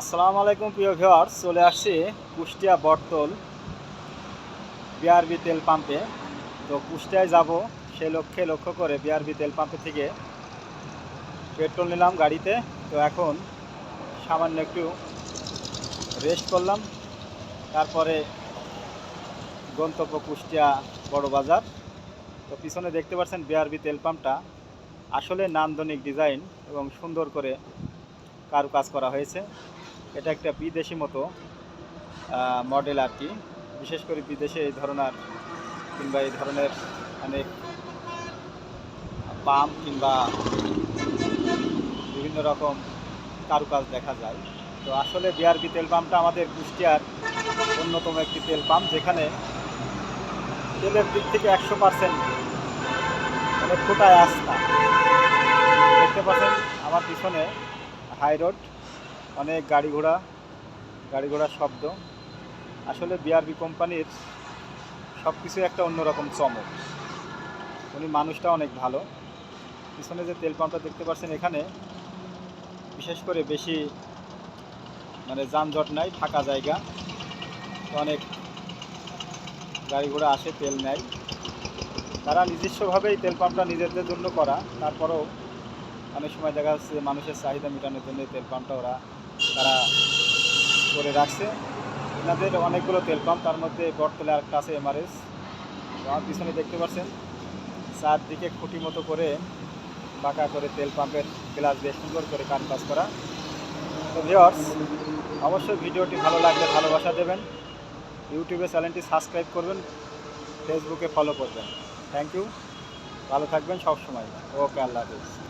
আসসালামু আলাইকুম প্রিয় ভিউয়ার্স, চলে আসছি কুষ্টিয়া বটতল বিআরবি তেল পাম্পে। তো কুষ্টিয়ায় যাব সেই লক্ষ্য করে বিআরবি তেল পাম্পে থেকে পেট্রোল নিলাম গাড়িতে। তো এখন সামান্য একটু রেস্ট করলাম, তারপরে গন্তব্য কুষ্টিয়া বড় বাজার। তো পিছনে দেখতে পাচ্ছেন বিআরবি তেল পাম্পটা আসলে নান্দনিক ডিজাইন এবং সুন্দর করে কারুকাজ করা হয়েছে। এটা একটা বিদেশি মতো মডেল আর কি। বিশেষ করে বিদেশে এই ধরনের অনেক পাম্প কিংবা বিভিন্ন রকম কারুকাজ দেখা যায়। তো আসলে বিআরবি তেল পাম্পটা আমাদের কুষ্টিয়ার অন্যতম একটি তেল পাম্প, যেখানে তেলের দিক থেকে 100% মানে ফোটায় আস্থা। দেখতে পাচ্ছেন আমার পিছনে হাই রোড, অনেক গাড়ি ঘোড়ার শব্দ। আসলে বিআরবি কোম্পানির সব কিছু একটা অন্যরকম চমক। উনি মানুষটা অনেক ভালো। পিছনে যে তেল পাম্পটা দেখতে পাচ্ছেন, এখানে বিশেষ করে বেশি মানে যানজট নাই, ফাঁকা জায়গা। তো অনেক গাড়ি ঘোড়া আসে, তেল নেয়। তারা নিজস্বভাবেই তেল পাম্পটা নিজেদের জন্য করা, তারপরেও অনেক সময় দেখা যাচ্ছে মানুষের চাহিদা মেটানোর জন্য তেল পাম্পটা তারা করে রাখছে। এনাদের অনেকগুলো তেল পাম্প, তার মধ্যে বটতলে আরেকটা আছে এমআরএস। আমার পিছনে দেখতে পাচ্ছেন চারদিকে খুঁটি মতো করে পাকা করে তেল পাম্পের গ্লাস দিয়ে সুন্দর করে কাজ করা। তো ভিউয়ার্স, অবশ্যই ভিডিওটি ভালো লাগলে ভালোবাসা দেবেন, ইউটিউবে চ্যানেলটি সাবস্ক্রাইব করবেন, ফেসবুকে ফলো করবেন। থ্যাংক ইউ, ভালো থাকবেন সবসময়। ওকে, আল্লাহ হাফেজ।